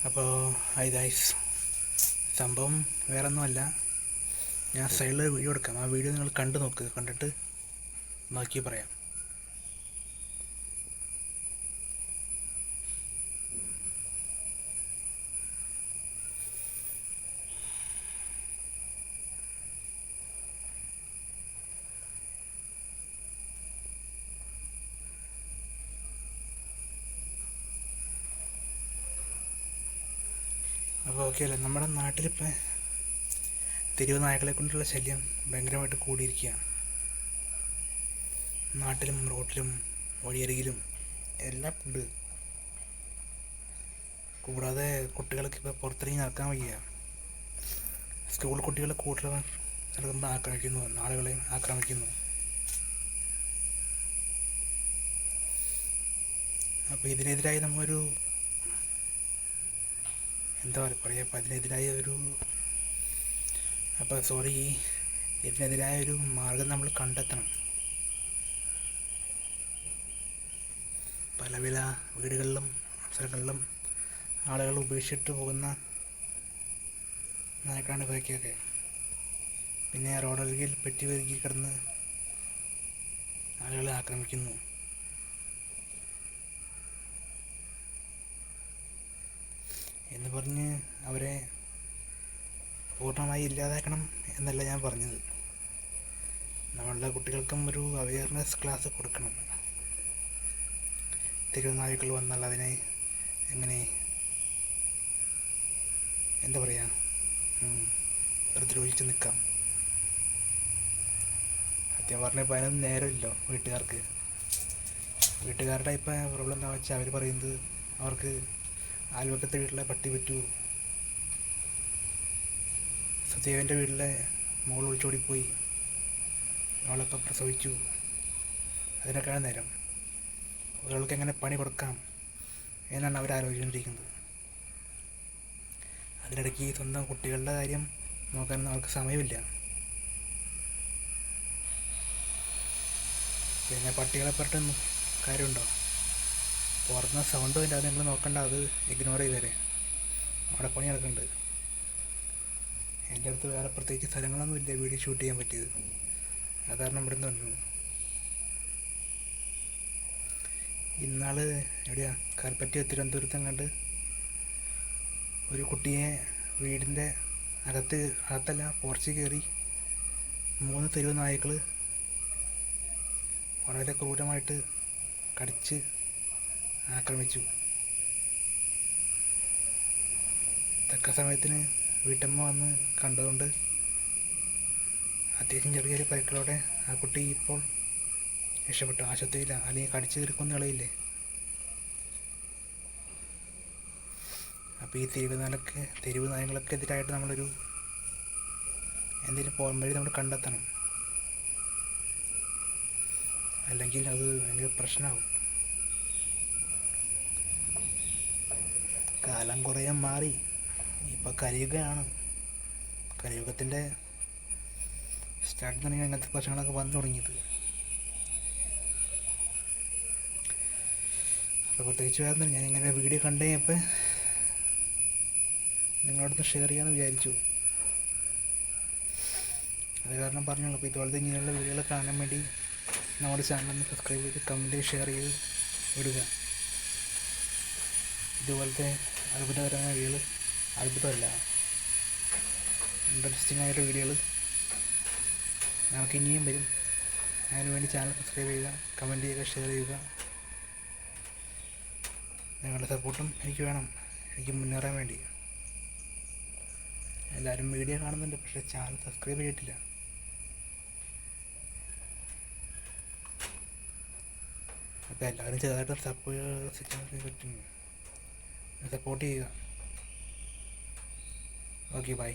അപ്പോൾ high guys, സംഭവം വേറൊന്നുമല്ല. ഞാൻ സൈഡിൽ വീഡിയോ എടുക്കാം. ആ വീഡിയോ നിങ്ങൾ കണ്ടു നോക്ക്, കണ്ടിട്ട് ബാക്കി പറയാം. അപ്പോൾ ഓക്കെ അല്ലേ, നമ്മുടെ നാട്ടിലിപ്പോൾ തെരുവ് നായകളെ കൊണ്ടുള്ള ശല്യം ഭയങ്കരമായിട്ട് കൂടിയിരിക്കുകയാണ്. നാട്ടിലും റോട്ടിലും വഴിയരികിലും എല്ലാം ഉണ്ട്. കൂടാതെ കുട്ടികൾക്ക് ഇപ്പോൾ പുറത്തിറങ്ങി നടക്കാൻ വയ്യ. സ്കൂൾ കുട്ടികളെ കൂടുതൽ നടക്കുമ്പോൾ ആക്രമിക്കുന്നു, ആളുകളെയും ആക്രമിക്കുന്നു. അപ്പോൾ ഇതിനെതിരായി നമ്മളൊരു എന്താ പറയുക, അപ്പോൾ ഇതിനെതിരായ ഒരു മാർഗം നമ്മൾ കണ്ടെത്തണം. പല വീടുകളിലും സ്ഥലങ്ങളിലും ആളുകൾ ഉപേക്ഷിച്ചിട്ട് പോകുന്ന നായക്കാണ് ഇവയ്ക്കൊക്കെ. പിന്നെ റോഡരികിൽ പെറ്റി പെരുകി കിടന്ന് ആളുകളെ ആക്രമിക്കുന്നു. എന്ന് പറഞ്ഞ് അവരെ പൂർണ്ണമായി ഇല്ലാതാക്കണം എന്നല്ല ഞാൻ പറഞ്ഞത്. നമ്മളുടെ കുട്ടികൾക്കും ഒരു അവയർനെസ് ക്ലാസ് കൊടുക്കണം. തെരുവുനായ്ക്കൾ വന്നാൽ അതിനെ എങ്ങനെ എന്താ പറയുക, പ്രതിരോധിച്ച് നിൽക്കാം. സത്യം പറഞ്ഞപ്പോൾ അതിനൊന്നും നേരമില്ല വീട്ടുകാരുടെ ഇപ്പോൾ പ്രോബ്ലം എന്താ വെച്ചാൽ അവർ പറയുന്നത് അവർക്ക് അയൽവക്കത്തെ വീട്ടിലെ പട്ടി പറ്റൂ, സജീവൻ്റെ വീട്ടിലെ മോൾ ഒളിച്ചോടിപ്പോയി, അവളെപ്പം പ്രസവിച്ചു. അതിനൊക്കെയാണ് നേരം. ഒരാൾക്ക് എങ്ങനെ പണി കൊടുക്കാം എന്നാണ് അവർ ആലോചിച്ചുകൊണ്ടിരിക്കുന്നത്. അതിനിടയ്ക്ക് സ്വന്തം കുട്ടികളുടെ കാര്യം നോക്കാനൊന്നും അവർക്ക് സമയമില്ല. പിന്നെ പട്ടികളെ പറഞ്ഞിട്ട് കാര്യമുണ്ടോ? പുറത്തുനിന്ന് സൗണ്ട് വരും, അത് നിങ്ങൾ നോക്കണ്ട, അത് ഇഗ്നോർ ചെയ്തേരെ. അവിടെ പണി നടക്കുന്നുണ്ട്. എൻ്റെ അടുത്ത് വേറെ പ്രത്യേകിച്ച് സ്ഥലങ്ങളൊന്നും ഇല്ല വീഡിയോ ഷൂട്ട് ചെയ്യാൻ പറ്റിയത്. അതാണ് ഇവിടെ നിന്ന് വന്നത്. ഇന്നാൾ എവിടെയാ, കാൽപ്പറ്റ തിരുവനന്തപുരത്തും കണ്ട് ഒരു കുട്ടിയെ വീടിൻ്റെ അകത്തല്ല പോർച്ചിൽ കയറി 3 തെരുവ് നായ്ക്കൾ വളരെ ക്രൂരമായിട്ട് കടിച്ച് ആക്രമിച്ചു. തക്ക സമയത്തിന് വീട്ടമ്മ വന്ന് കണ്ടതുകൊണ്ട് അത്യാവശ്യം ചെറിയ ചെറിയ പരിക്കുകളോടെ ആ കുട്ടി ഇപ്പോൾ രക്ഷപ്പെട്ടു. ആശുപത്രിയില്ല, അല്ലെങ്കിൽ കടിച്ചു തീർക്കുന്ന കളയില്ലേ. അപ്പോൾ ഈ തെരുവ് നായകളൊക്കെ എതിരായിട്ട് നമ്മളൊരു എന്തെങ്കിലും പോകാൻ വഴി നമ്മൾ കണ്ടെത്തണം. അല്ലെങ്കിൽ അത് ഭയങ്കര പ്രശ്നമാകും. കാലം കുറേ മാറി, ഇപ്പോൾ കലിയുഗമാണ്. കലിയുഗത്തിൻ്റെ സ്റ്റാർട്ടിൽ തന്നെ അങ്ങനത്തെ പ്രശ്നങ്ങളൊക്കെ വന്നു തുടങ്ങിയത്. അപ്പോൾ പ്രത്യേകിച്ച് വേറെ ഞാനിങ്ങനെ വീഡിയോ കണ്ടു കഴിഞ്ഞപ്പോൾ നിങ്ങളോടൊന്ന് ഷെയർ ചെയ്യാമെന്ന് വിചാരിച്ചു. അത് കാരണം പറഞ്ഞോളൂ. അപ്പോൾ ഇതുപോലത്തെ ഇങ്ങനെയുള്ള വീഡിയോകൾ കാണാൻ വേണ്ടി നമ്മുടെ ചാനലൊന്ന് സബ്സ്ക്രൈബ് ചെയ്ത് കമൻറ്റ് ഷെയർ ചെയ്ത് വിടുക. ഇതുപോലത്തെ അത്ഭുതകരമായ വീഡിയോകൾ, അത്ഭുതമല്ല, ഇൻട്രസ്റ്റിംഗ് ആയിട്ടുള്ള വീഡിയോകൾ നമുക്ക് ഇനിയും വരും. അതിനുവേണ്ടി ചാനൽ സബ്സ്ക്രൈബ് ചെയ്യുക, കമൻറ്റ് ചെയ്യുക, ഷെയർ ചെയ്യുക. നിങ്ങളുടെ സപ്പോർട്ടും എനിക്ക് വേണം, എനിക്ക് മുന്നേറാൻ വേണ്ടി. എല്ലാവരും വീഡിയോ കാണുന്നുണ്ട്, പക്ഷേ ചാനൽ സബ്സ്ക്രൈബ് ചെയ്തിട്ടില്ല. അപ്പോൾ എല്ലാവരും ചെറുതായിട്ട് സപ്പോർട്ട് ചെയ്യുക. Okay, by.